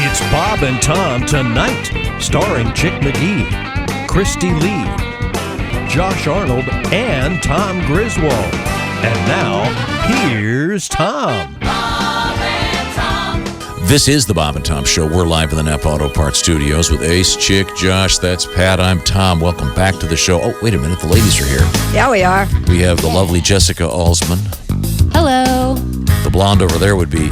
It's Bob and Tom Tonight, starring Chick McGee, Christy Lee, Josh Arnold, and Tom Griswold. And now, here's Tom. Bob and Tom. This is the Bob and Tom Show. We're live in the Napa Auto Parts Studios with Ace, Chick, Josh. That's Pat. I'm Tom. Welcome back to the show. Oh, wait a minute. The ladies are here. Yeah, we are. We have the lovely Jessica Alsman. Hello. The blonde over there would be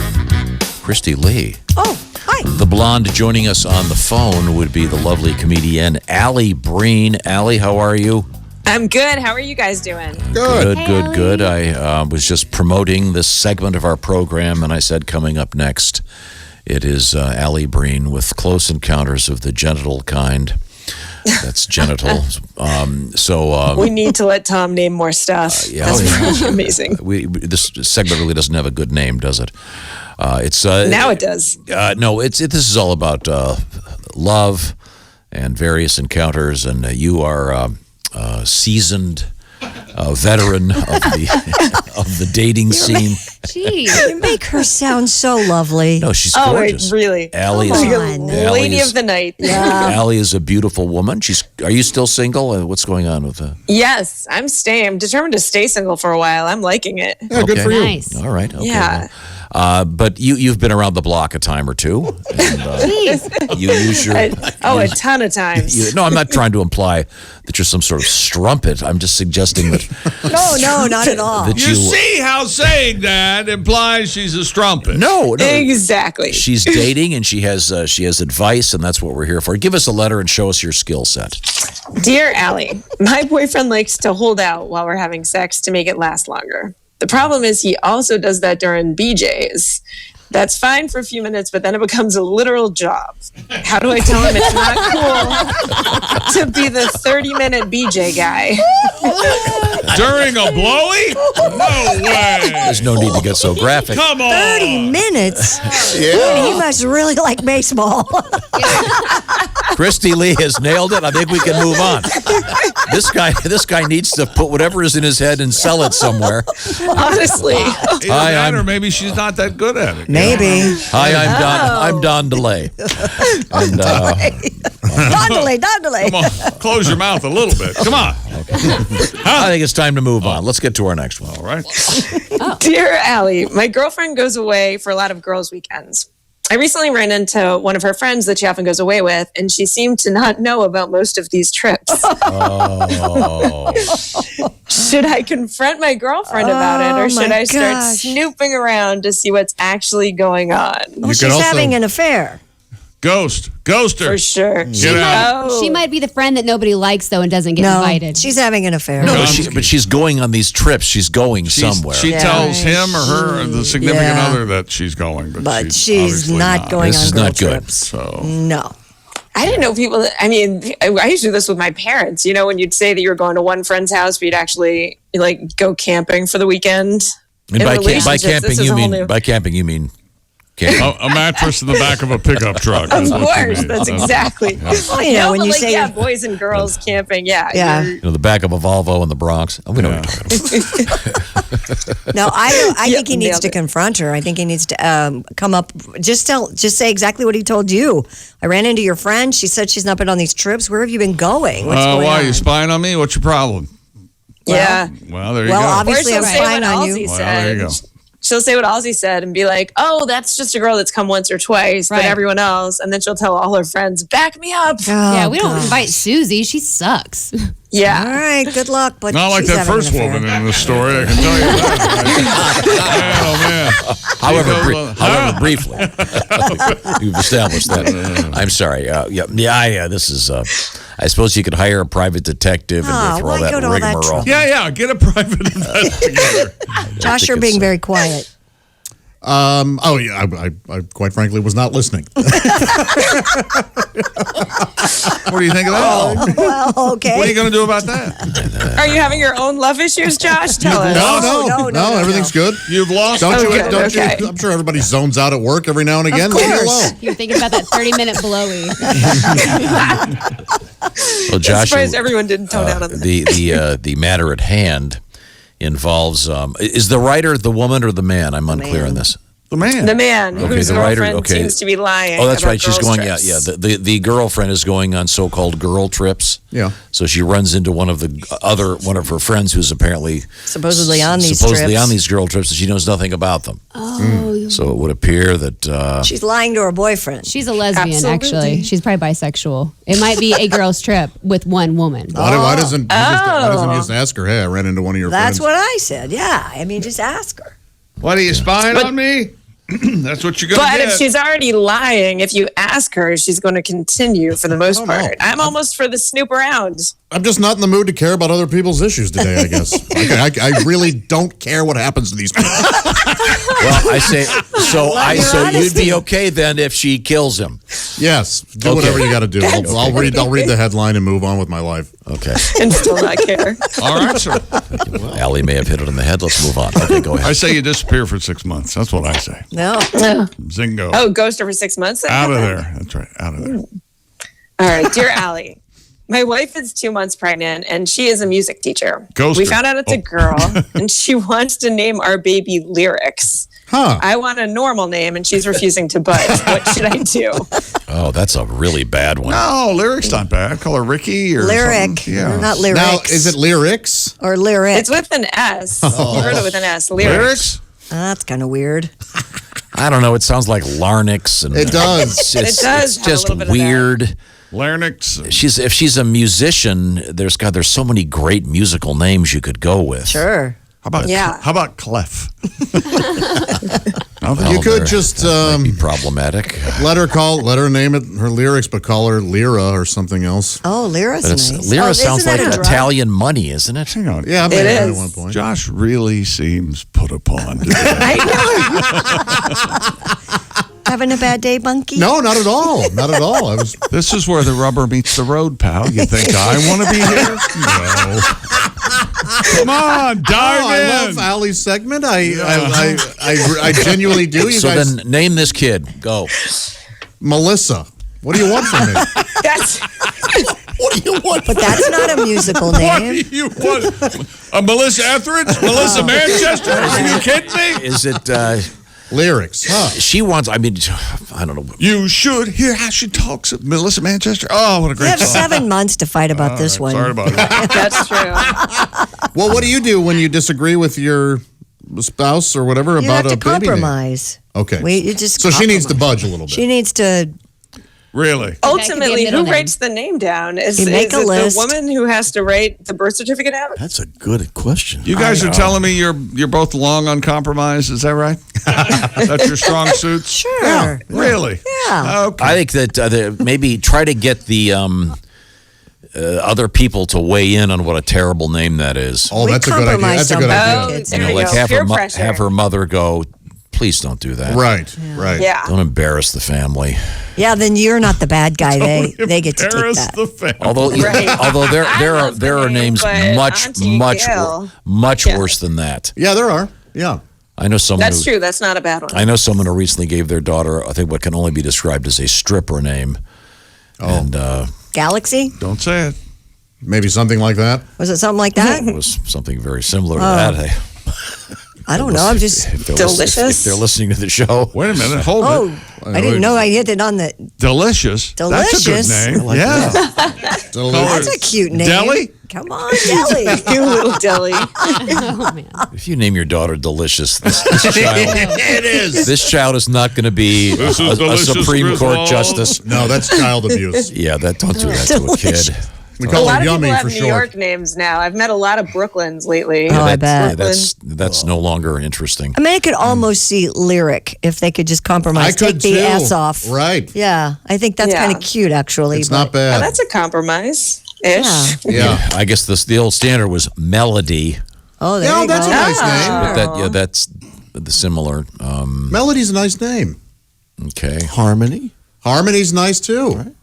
Christy Lee. Oh, hi. The blonde joining us on the phone would be the lovely comedian Alli Breen. Alli, how are you? I'm good. How are you guys doing? Good, Hey, good. Alli. I was just promoting this segment of our program, and I said coming up next, it is Alli Breen with Close Encounters of the Genital Kind. That's genital. We need to let Tom name more stuff. That's really amazing. This segment really doesn't have a good name, does it? It's Now it does. No, this is all about love and various encounters, and you are seasoned veteran of the dating scene. Jeez. You make her sound so lovely. No, she's Oh, gorgeous. really? Alli Come is, on. Alli Lady is- of the night. Alli is a beautiful woman. Are you still single? What's going on with that? Yes, I'm staying. I'm determined to stay single for a while. I'm liking it. Yeah, good for you. Nice. All right. Okay. Yeah. But you've been around the block a time or two. And, Jeez. you use your. A ton of times. No, I'm not trying to imply that you're some sort of strumpet. I'm just suggesting that. No, not at all. that You see how saying that implies she's a strumpet. No. Exactly. She's dating and she has advice, and that's what we're here for. Give us a letter and show us your skill set. Dear Allie, my boyfriend likes to hold out while we're having sex to make it last longer. The problem is he also does that during BJs. That's fine for a few minutes, but then it becomes a literal job. How do I tell him it's not cool to be the 30-minute BJ guy? During a blowy? No way. There's no need to get so graphic. Come on. 30 minutes? Yeah. He must really like baseball. Christy Lee has nailed it. I think we can move on. This guy needs to put whatever is in his head and sell it somewhere. Honestly. Either that or maybe she's not that good at it. Maybe. Hi, I'm Don DeLay. And Don't delay. Come on, close your mouth a little bit. Come on. I think it's time to move on. Let's get to our next one. All right. Dear Allie, my girlfriend goes away for a lot of girls' weekends. I recently ran into one of her friends that she often goes away with, and she seemed to not know about most of these trips. Oh. Should I confront my girlfriend about it, or Oh, should my I start gosh. snooping around to see what's actually going on? Well, she's could also- having an affair. Ghoster. For sure. Get out. Oh. She might be the friend that nobody likes, though, and doesn't get No, invited. she's having an affair. No, No, but she's going on these trips. She's going somewhere. She Yeah. tells him or her, the significant Yeah. other, that she's going, But she's obviously not going This on is girl not good. trips. So No. I didn't know people. I mean, I used to do this with my parents. You know, when you'd say that you were going to one friend's house, but you'd actually like go camping for the weekend. And In by relationships, camping, this is you a whole mean new- by camping you mean camping. a mattress in the back of a pickup truck. Of is what you course, mean. that's exactly. Well, you know, No, when but you like, say yeah, boys and girls camping, yeah. Yeah. you're- You know, the back of a Volvo in the Bronx. Oh, we know what you're talking about. No, I Yep, think he needs nailed to it. confront her. I think he needs to come up. Just say exactly what he told you. I ran into your friend. She said she's not been on these trips. Where have you been going? What's going Why on? are you spying on me? What's your problem? yeah. Well, there you Well, go. Or obviously, she'll I'm say spying what on Ozzy you. Well, said. there you go. She'll say what Ozzy said and be like, "Oh, that's just a girl that's come once or twice, but Right. everyone else." And then she'll tell all her friends, "Back me up." Yeah, we don't gosh. invite Susie. She sucks. All Yeah. right, good luck. But Not like she's that having first an affair. woman in the story, I can tell you that. Oh, man. However, briefly, you've established that. I'm sorry. This is. I suppose you could hire a private detective and go through all why that go to all that rigmarole. trouble? Yeah, get a private investigator. Josh, you're being very quiet. I quite frankly was not listening. What do you think of that? Well, okay. What are you going to do about that? Are you having your own love issues, Josh? Tell us. No, everything's good. You've lost. Don't you? good, Don't okay. you? I'm sure everybody zones out at work every now and again. Leave me course. alone. You're thinking about that 30-minute blowy. Well, I'm Josh, surprised everyone didn't tone out on that. the matter at hand involves is the writer the woman or the man? I'm unclear on this. The man. The man Okay, whose the writer, girlfriend okay. seems to be lying. Oh, that's about right. She's girls' going. trips. Yeah. The girlfriend is going on so-called girl trips. Yeah. So she runs into one of her friends who's apparently Supposedly on these supposedly trips. on these girl trips, and she knows nothing about them. Oh, So it would appear that She's lying to her boyfriend. she's a lesbian, Absolutely. actually. She's probably bisexual. It might be a girl's trip with one woman. Why doesn't he just ask her, hey, I ran into one of your That's friends? what I said. Yeah. I mean, just ask her. What are you spying on me? That's what you're going to But get. if she's already lying, if you ask her, she's going to continue for the most part. I'm almost for the snoop around. I'm just not in the mood to care about other people's issues today, I guess. I really don't care what happens to these people. well, I say so you'd be okay then if she kills him. Yes, do Okay. whatever you got to do. I'll read the headline and move on with my life. Okay. And still not care. All right, sir. Allie may have hit it on the head. Let's move on. Okay, go I ahead. say you disappear for 6 months. That's what I say. No. Zingo. Oh, ghost her for 6 months? Out of there. That's right. Out of there. All right, dear Allie. My wife is 2 months pregnant, and she is a music teacher. Ghost We her. found out it's a girl, and she wants to name our baby Lyrics. Huh. I want a normal name, and she's refusing to budge. What should I do? Oh, that's a really bad one. No, Lyric's not bad. Call her Ricky or Lyric. something. Yeah. Not lyrics. Now, is it lyrics? Or lyric? It's with an S. You heard it with an S. Lyrics. Lyrics? That's kind of weird. I don't know. It sounds like larynx, and It does. It's It does It's have a just little bit of weird. Larynx. If she's a musician, there's so many great musical names you could go with. Sure. How about Clef? You could just Be problematic. let her name it her lyrics, but call her Lyra or something else. Oh, Lyra's But it's, nice. Lyra Oh, sounds isn't like that a drug? Italian money, isn't it? Hang on. Yeah, I made It that at is. one point. Josh really seems put upon today. Having a bad day, Bunky? No, not at all. Not at all. I was. This is where the rubber meets the road, pal. You think I want to be here? No. Come on, dive I in. love Allie's segment. I genuinely do. You So guys, then name this kid. Go. Melissa. What do you want from me? That's What do you want? But that's not a musical What name. do you want? A Melissa Etheridge? Melissa Manchester? Are you kidding me? Is it? Lyrics. Huh. She wants. I mean, I don't know. You should hear how she talks. Melissa Manchester. Oh, what a You great have song. 7 months to fight about this one. Sorry about it. that's true. Well, what do you do when you disagree with your spouse or whatever You about have a to baby name? compromise. Okay. You just So she needs to compromise. budge a little bit. She needs to. Really? Ultimately, middle who name. writes the name down? Is, You make is a it list. the woman who has to write the birth certificate out? That's a good question. You guys are telling me you're both long on compromise. Is that right? That's your strong suits? Sure. Really? Yeah. Okay. I think that maybe try to get the other people to weigh in on what a terrible name that is. Oh, We that's a good idea. compromise That's a good somebody. idea. Oh, kids. there You know, you like go. have Peer her pressure. have her mother go. Please don't do that. Right. Right. Yeah. Don't embarrass the family. Yeah, then you're not the bad guy. They get to take Embarrass that. the family. Although Right. although there I are love the there are name, names but much Auntie much Gail. worse than that. Yeah, there are. Yeah. I know someone That's who, true. That's not a bad one. I know someone who recently gave their daughter, I think, what can only be described as a stripper name. Oh. And Galaxy? Don't say it. Maybe something like that. Was it something like that? it was something very similar to that. Hey, I don't know. I'm just. if they're Delicious? if they're listening to the show. Wait a minute. Hold Oh, it. I didn't know I hit it on the. Delicious. That's a good Delicious. name. Yeah. That's a cute name. Deli? Come on, Deli. You little Deli. Oh, man. If you name your daughter Delicious, this child, It is. this child is not going to be This is a delicious, Supreme Court Griswold. justice. No, that's child abuse. Yeah, don't do that to a kid. We A call lot her of Yummy people have for New short. York names now. I've met a lot of Brooklyns lately. Oh, I bet. That's no longer interesting. I mean, I could almost see lyric if they could just compromise, I could take the too. S off. Right. Yeah, I think that's Yeah. kind of cute, actually. It's but- not Oh, bad. that's a compromise ish. Yeah. Yeah. I guess the old standard was melody, Oh, there Yeah, you that's a go. nice name. but that's the similar. Melody's a nice name. Okay, Harmony. Harmony's nice too.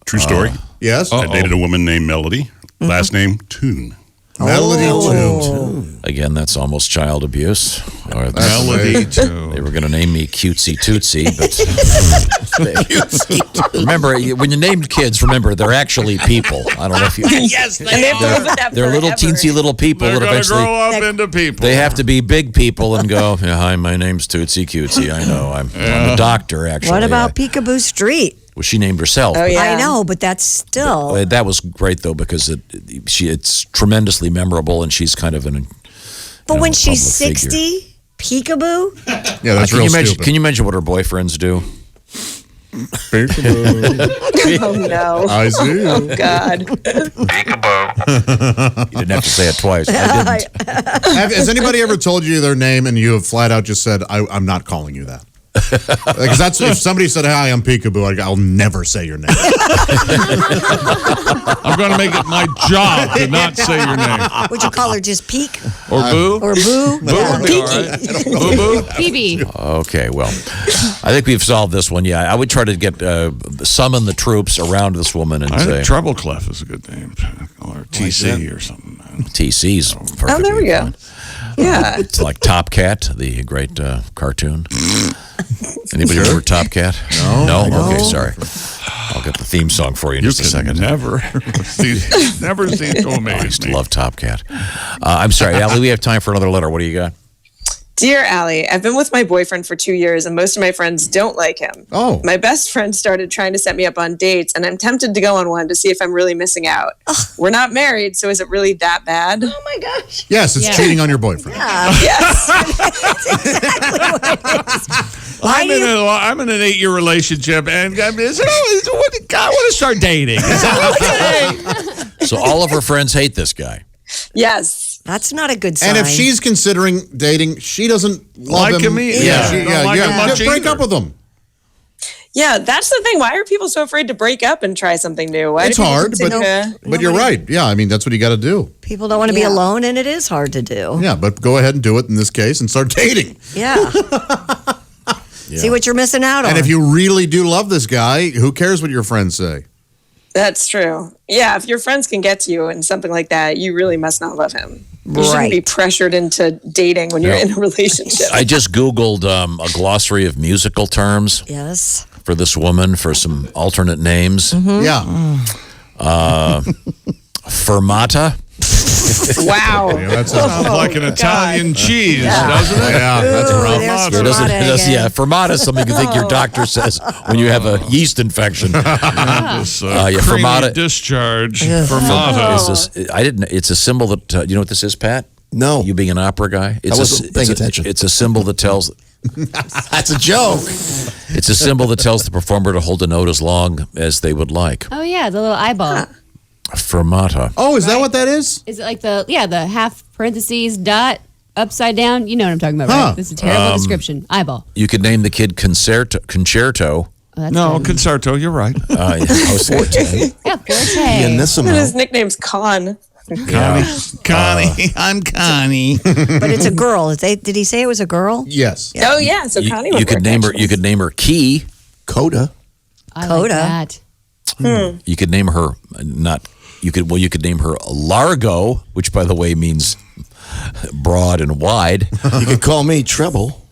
True story. Yes. I dated a woman named Melody. Last name Toon. Melody Oh. tune. again, that's almost child abuse. Or That's Melody, right. too. they were going to name me Cutesy Tootsie, but Remember, when you named kids, remember they're actually people. I don't know if you. Yes, and they have to live with that They're little forever. teensy little people They're that going to eventually grow up into people. they have to be big people and go. Yeah, hi, my name's Tootsie Cutesy. I know. I'm a doctor. Actually, What about Picabo Street? Well, she named herself. Oh, yeah. I know, but that's still. That was great though because it's tremendously memorable and she's kind of an. But when a she's public 60, Peekaboo? Yeah, that's Can real you imagine? stupid. Can you imagine what her boyfriends do? Oh no! I see. Oh God! You didn't have to say it twice. I didn't. Has anybody ever told you their name and you have flat out just said, I'm not calling you that? Because that's if somebody said, "Hi, I'm Peekaboo," I'll never say your name. I'm going to make it my job to not say your name. Would you call her just Peek Or Boo? or Boo? Boo would be all right. Boo Boo? Phoebe. Okay, well, I think we've solved this one. Yeah, I would try to get summon the troops around this woman and I say think Treble Clef is a good name. Or TC or something. TC's. Oh, there we go. Yeah. It's like Top Cat, the great cartoon. Anybody remember Top Cat? No. Okay, sorry. I'll get the theme song for you in just a second. Never cease to I amaze used to me. love Top Cat. I'm sorry, Allie. We have time for another letter. What do you got? Dear Allie, I've been with my boyfriend for 2 years and most of my friends don't like him. Oh. My best friend started trying to set me up on dates and I'm tempted to go on one to see if I'm really missing out. We're not married, so is it really that bad? Oh my gosh. Yes, it's Yeah. cheating on your boyfriend. Yes. That's exactly what it is. Why I'm do you I'm in an 8-year relationship, and I want to start dating. Is that okay? So all of her friends hate this guy. Yes. That's not a good sign. And if she's considering dating, she doesn't love Like him either. Yeah, Yeah. Don't like him much break either. up with him. Yeah, that's the thing. Why are people so afraid to break up and try something new? Why It's do people hard, but continue- but you're right. Yeah, I mean that's what you got to do. people don't want to be Yeah. alone, and it is hard to do. Yeah, but go ahead and do it in this case and start dating. Yeah. See what you're missing out on. And if you really do love this guy, who cares what your friends say? That's true. Yeah, if your friends can get to you and something like that, you really must not love him. You shouldn't be Right. pressured into dating when you're No. in a relationship. I just Googled a glossary of musical terms Yes. for this woman for some alternate names. Yeah. Fermata. Wow. Yeah, that's Sounds like an Italian cheese, doesn't it? yeah, that's Ooh, rough. there's It doesn't, Fermata it does, again. yeah, Fermata is something you think your doctor says when you have a yeast infection. This, yeah, creamy Fermata- discharge. Yeah. Fermata. It's I didn't. It's a symbol that you know what this is, Pat. No. You being an opera guy, it's wasn't paying attention. It's a symbol that tells. That's a joke. It's a symbol that tells the performer to hold a note as long as they would like. Oh yeah, the little eyeball. Fermata. Oh, is that what that is? Is it like the half parentheses dot upside down? You know what I'm talking about, Huh. right? This is a terrible description. Eyeball. You could name the kid Concerto. Oh, that's No, good. concerto, you're right. I was Forte. Yeah, Forte. And this And his amount. nickname's Con. Connie. I'm Connie. But it's a girl. Did he say it was a girl? Yes. Oh yeah, so Connie would You could work, name her. actually. You could name her Key. Coda. I Coda. like that. You could name her not. You could name her Largo, which by the way means broad and wide. You could call me Treble.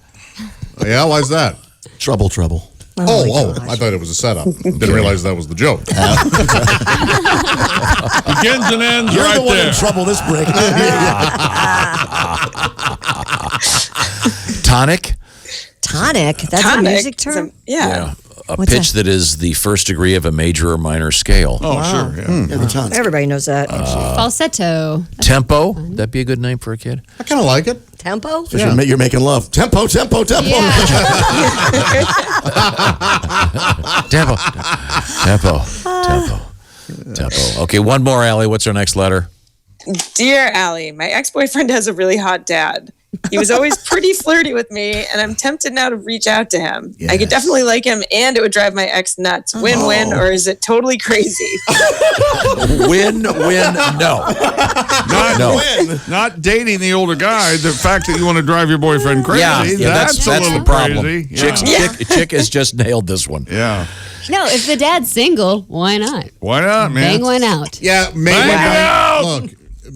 Yeah, why's that? Trouble. Oh, I thought it was a setup. Didn't realize that was the joke. Begins and ends You're right the one there. in trouble this break. Tonic. Tonic. That's Tonic a music is a- term. yeah. A What's pitch that is the first degree of a major or minor scale. Oh, sure. Yeah. Yeah, the tonic. Everybody knows that. Falsetto. Tempo. That'd be a good name for a kid. I kind of like it. Tempo? You're making love. Tempo. Tempo. Okay, one more, Allie. What's our next letter? Dear Allie, my ex-boyfriend has a really hot dad. He was always pretty flirty with me, and I'm tempted now to reach out to him. I could definitely like him, and it would drive my ex nuts. Win-win, or is it totally crazy? Win, no. Not dating the older guy. The fact that you want to drive your boyfriend crazy. That's a little the problem. crazy. Yeah. Chick has just nailed this one. Yeah. No, if the dad's single, why not? Why not, man? Bang one out. Yeah, maybe. Bang it out! Look,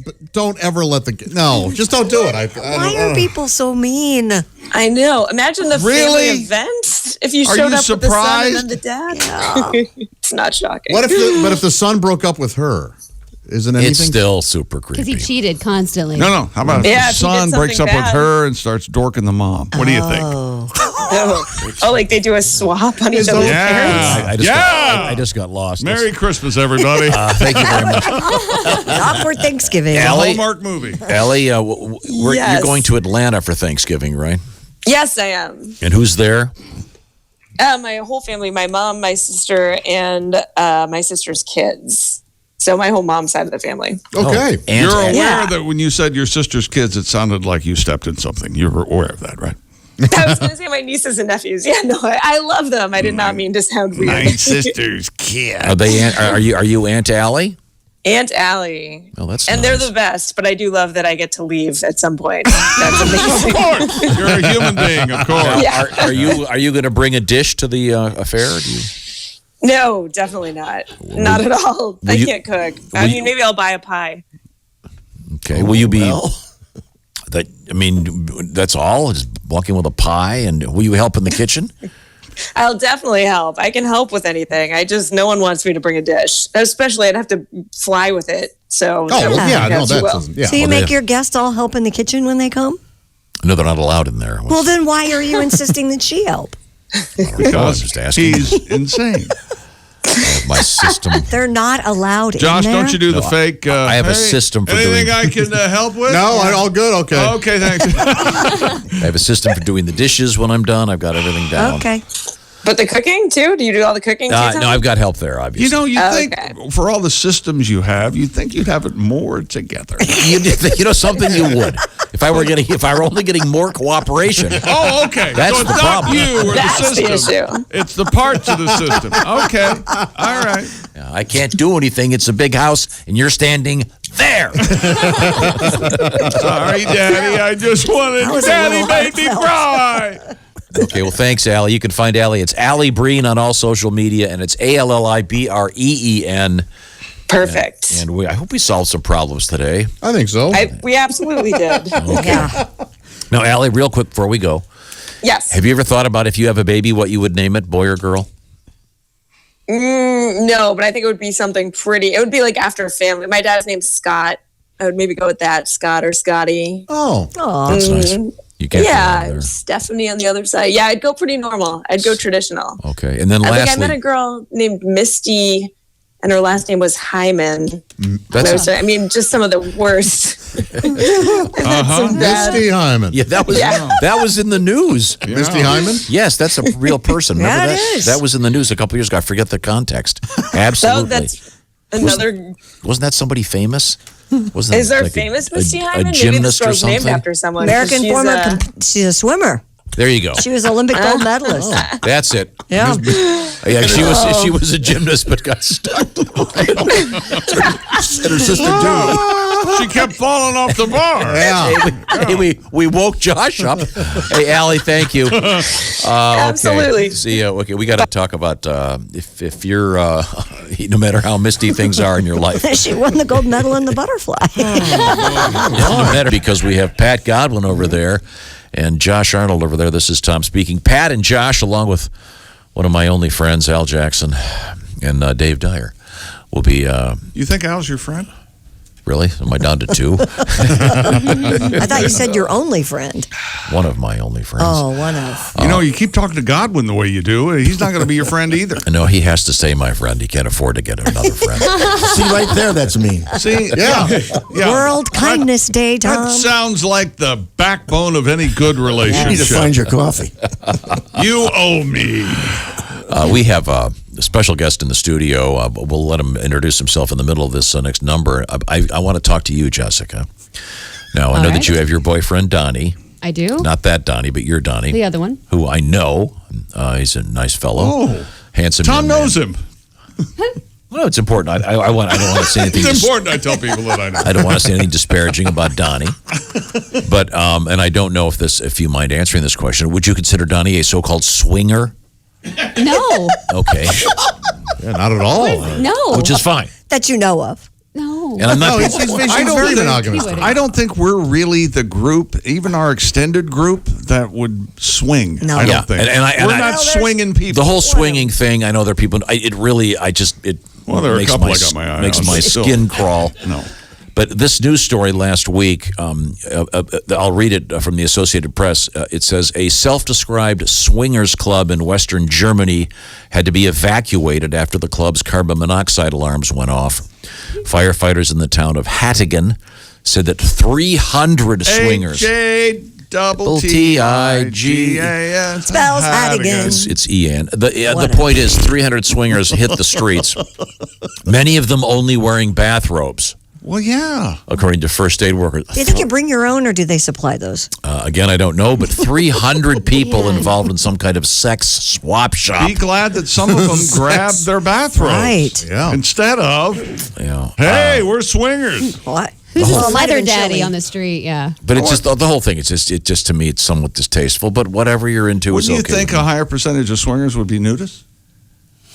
But don't ever let just don't do it. Why are people so mean? I know. Imagine the Really? family event if you Are showed you up with the son and surprised? then the dad. It's not shocking. But if the son broke up with her, isn't anything? It's still super creepy. Because he cheated constantly. No. How about if Yeah, the if he did son breaks up something with bad. her and starts dorking the mom? What do you think? Oh, like they do a swap on each other's parents? Yeah. I just got lost. Merry Christmas, everybody. Thank you very much. Awkward Thanksgiving. Allie? Hallmark movie. Allie, you're Yes. going to Atlanta for Thanksgiving, right? Yes, I am. And who's there? My whole family, my mom, my sister, and my sister's kids. So my whole mom's side of the family. Okay. And You're aware Yeah. that when you said your sister's kids, it sounded like you stepped in something. You're aware of that, right? I was going to say my nieces and nephews. Yeah, no, I love them. I did not mean to sound weird. My sister's kid. Are they? Are you Aunt Allie? Aunt Allie. Oh, that's And nice. they're the best, but I do love that I get to leave at some point. That's amazing. Of course. You're a human being, of course. Yeah. Are you going to bring a dish to the affair? Or do you? No, definitely not. Not at all. I you- can't cook. will I you- mean, maybe I'll buy a pie. Okay. Will you be? Well. That I mean, that's all. Just walking with a pie, and will you help in the kitchen? I'll definitely help. I can help with anything. No one wants me to bring a dish. Especially, I'd have to fly with it. So, Oh, well, yeah, no, too that well. doesn't. Yeah. So you Well, make they- your guests all help in the kitchen when they come? No, they're not allowed in there. Well, then why are you insisting that she help? I'm just asking. He's insane. My system. They're not allowed Josh, in there. don't you do the fake? I have a "Hey, system for anything doing- I can help with? No, all good. Okay. Okay, thanks. I have a system for doing the dishes when I'm done. I've got everything down. Okay. But the cooking, too? Do you do all the cooking, too, Tom? No, I've got help there, obviously. You know, you think Okay. for all the systems you have, you'd think you'd have it more together. You know something, you would. If I were only getting more cooperation. Oh, okay. That's so it's the not problem. you or That's the the system. issue. It's the parts of the system. Okay. All right. I can't do anything. It's a big house, and you're standing there. Sorry, Daddy. I just wanted. was a Daddy little made me heartfelt. cry. Okay, well, thanks, Allie. You can find Allie. It's Alli Breen on all social media, and it's ALLIBREEN. Perfect. And I hope we solved some problems today. I think so. We absolutely did. Yeah. Now, Allie, real quick before we go, Yes. have you ever thought about if you have a baby, what you would name it, boy or girl? No, but I think it would be something pretty. It would be like after a family. My dad's name's Scott. I would maybe go with that, Scott or Scotty. Oh. That's nice. You can't Yeah, go there. Stephanie on the other side. Yeah, I'd go pretty normal. I'd go traditional. Okay, and then I think I lastly, met a girl named Misty, and her last name was Hyman. that's I mean, just some of the worst. Misty Hyman. yeah, that was in the news. Misty Hyman? Yes, that's a real person. Remember Yeah, it that? is. That was in the news a couple years ago. I forget the context. So Absolutely. that's another. Wasn't that somebody famous? Wasn't Is that there like famous Misty Hyman? a Maybe gymnast this or girl's named something? after someone. American She's, former, uh, she's a swimmer. There you go. She was Olympic gold medalist. That's it. Yeah. Yeah, she was a gymnast, but got stuck. And her sister too. She kept falling off the bar. Hey, we woke Josh up. Hey, Allie, thank you. Okay. Absolutely. See, okay, we got to talk about if you're no matter how misty things are in your life. She won the gold medal in the butterfly. No matter, because we have Pat Godwin over there and Josh Arnold over there. This is Tom speaking. Pat and Josh, along with one of my only friends, Al Jackson, and Dave Dyer, will be. You think Al's your friend? Really? Am I down to two? I thought you said your only friend. One of my only friends. Oh, one of. You know, you keep talking to Godwin the way you do. He's not going to be your friend either. No, he has to stay my friend. He can't afford to get another friend. See, right there, that's mean. See? Yeah. World Kindness Day, That Tom. sounds like the backbone of any good You need to relationship. find your coffee. You owe me. We have a special guest in the studio. We'll let him introduce himself in the middle of this next number. I want to talk to you, Jessica. Now, I know that you have your boyfriend, Donny. I do. Not that Donny, but your Donny. The other one. Who I know. He's a nice fellow. Oh. Handsome Tom young man. knows him. Well, it's important. I don't want to say anything. It's important I tell people that I know. I don't want to say anything disparaging about Donny. But, and I don't know if you mind answering this question. Would you consider Donny a so-called swinger? No. Okay. Yeah, not at all. No. Which is fine. That you know of. No. No. And I'm not. No, he's I don't very think- monogamous. wouldn't. I don't think we're really the group, even our extended group, that would swing. No. I don't Yeah, think. and I- we're and I- not swinging people. the whole swinging thing. I know there are people. It Well, there are a makes couple my I got my eye makes on, my but still. skin crawl. No. But this news story last week, I'll read it from the Associated Press. It says a self-described swingers club in Western Germany had to be evacuated after the club's carbon monoxide alarms went off. Firefighters in the town of Hattingen said that 300 swingers. HATTIGAN. Spells Hattigan. It's Ian. The Whatever. point is 300 swingers hit the streets, many of them only wearing bathrobes, Well, yeah. according to first aid workers. Do you think you bring your own, or do they supply those? Again, I don't know, but 300 people involved in some kind of sex swap shop. Be glad that some of them grabbed their bathrobes. Right. Yeah. Instead of, Yeah. hey, we're swingers. What? Who's Well, a it might have leather been daddy chilly. on the street? Yeah. But it's just the whole thing. It just to me, it's somewhat distasteful. But whatever you're into is Wouldn't okay. you think with a me. higher percentage of swingers would be nudists?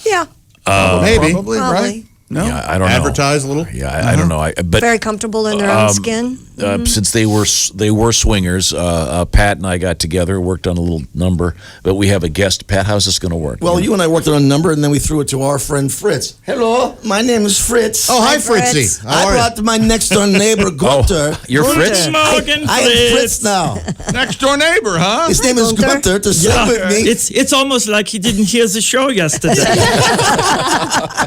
Yeah. Maybe. Probably, right? Probably. No? Yeah, I don't know. Advertise a little. Yeah, I don't know. But Very comfortable in their own skin. since they were swingers, Pat and I got together, worked on a little number. But we have a guest. Pat, how's this going to work? Well, you and I worked on a number, and then we threw it to our friend Fritz. Hello, my name is Fritz. Oh, hi, Hi, Fritz. Fritzy. I How are you? brought my next door neighbor, Gunter. You're Fritz? I am Fritz now. Next door neighbor, huh? His name is Gunter to sit with me. It's almost like he didn't hear the show yesterday.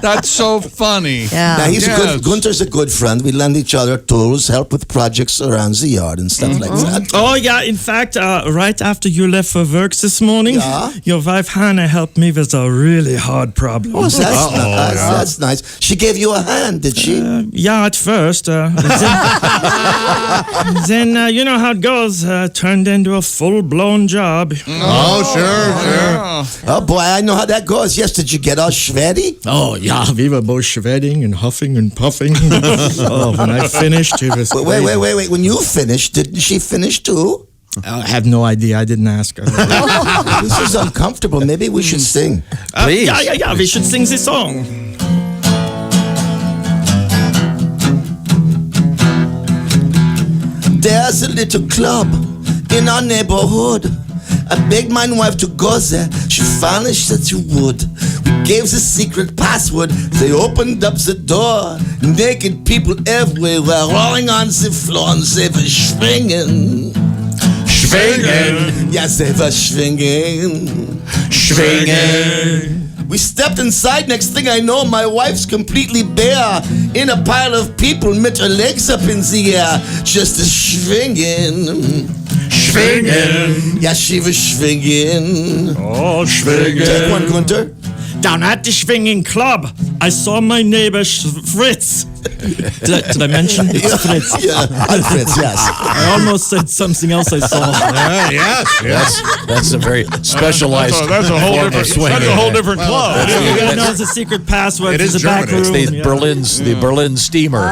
That's so funny. Yeah. Now, Yes. Gunter's a good friend. We lend each other tools, help with projects around the yard and stuff like that. Oh yeah, in fact, right after you left for work this morning, Yeah? your wife Hannah helped me with a really hard problem. Oh, that's nice. She gave you a hand, did she? Yeah, at first. Then you know how it goes. Turned into a full-blown job. Oh, sure. Oh, boy, I know how that goes. Yes, did you get all sweaty? Oh yeah, we were both sweating and huffing and puffing. Oh, when I finished, it was. Wait. When you finished, didn't she finish too? I have no idea. I didn't ask her. This is uncomfortable. Maybe we should sing. Please. Yeah. We should sing this song. There's a little club in our neighborhood. I begged my wife to go there. She finally said she would. We gave the secret password. They opened up the door. Naked people everywhere, rolling on the floor, and they were swinging. Schwinging. Yes, they were swinging. Schwinging. We stepped inside. Next thing I know, my wife's completely bare in a pile of people with her legs up in the air, just a swinging. Schwinging. Yeah, she was swinging. Oh, schwinging. Take one, Gunter. Down at the Schwinging Club, I saw my neighbor Fritz. Did I mention it's Fritz? Yeah, Fritz, yes. I almost said something else I saw. That's a very specialized. That's a whole form of different. swinging. That's a whole different club. You gotta know the secret password It to is the back German. room. It's The yeah. Berlin steamer.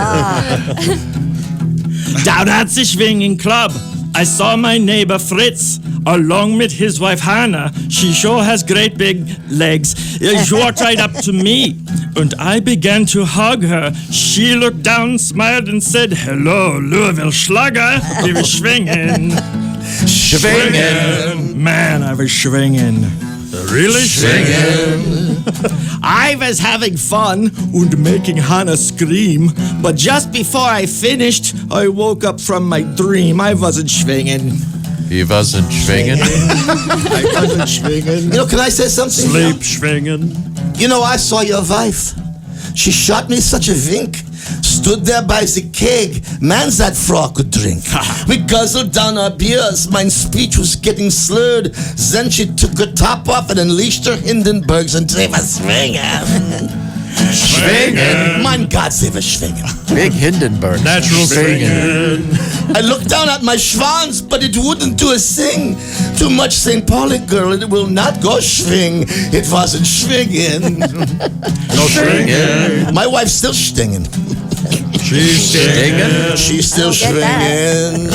Down at the Schwinging Club, I saw my neighbor Fritz, along with his wife Hannah. She sure has great big legs. She walked right up to me, and I began to hug her. She looked down, smiled, and said, "Hello, Louisville Schlager." We were swinging. Schwinging. Man, I was swinging. Really swinging. I was having fun and making Hannah scream, but just before I finished, I woke up from my dream. I wasn't swinging. He wasn't schwinging. I wasn't swinging. You know, can I say something? Sleep swinging. You know, I saw your wife. She shot me such a wink. Stood there by the keg. Man, that frog could drink. We guzzled down our beers. My speech was getting slurred. Then she took her top off and unleashed her Hindenburgs and they were swinging. Schwinging. Mein Gott, they were swinging. Big Hindenburg. Natural swinging. I looked down at my schwanz, but it wouldn't do a thing. Too much St. Pauli girl, it will not go swing. It wasn't swinging. No schwinging. My wife's still stinging. She's stinging. She's still I don't get swinging.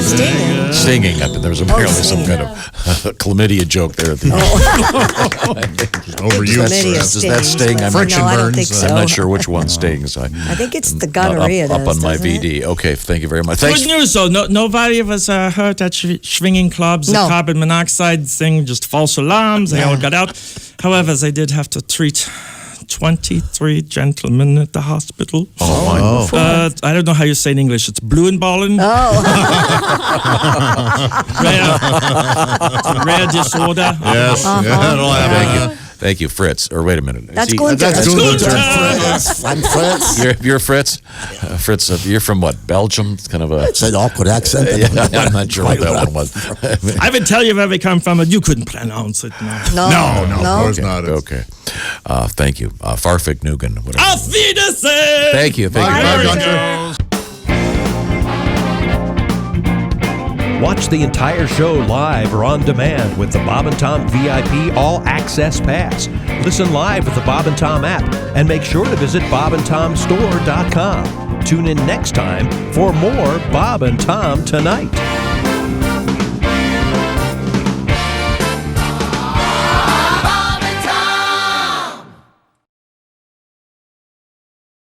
Stinging. Stinging. There was apparently some stinging. kind of chlamydia joke there at the end. Overused. Chlamydia Does that sting? I'm, Friction no, I don't burns. think so. I'm not sure which one stings. I think it's the gonorrhea. Up on my doesn't it? VD. Okay, thank you very much. Thanks. Good news though. Nobody was hurt at Schwinging clubs. No. The carbon monoxide thing, just false alarms. They all got out. However, they did have to treat 23 gentlemen at the hospital. I don't know how you say in English. It's Bluenballen. Rare disorder. Yes. Yeah, it'll happen. Thank you, Fritz. Or wait a minute. That's Is he- Gunter. That's Gunter. I'm Fritz. You're Fritz? Fritz, you're from what? Belgium? It's kind of a... It's an awkward accent. I'm not sure what that one was. I would tell you where we come from, but you couldn't pronounce it. No. No, of course not. Okay. Thank you. Farfik Nugan. Whatever. Auf Wiedersehen! Thank you. Thank you. Bye, Gunter. Watch the entire show live or on demand with the Bob and Tom VIP All Access Pass. Listen live with the Bob and Tom app and make sure to visit bobandtomstore.com. Tune in next time for more Bob and Tom Tonight.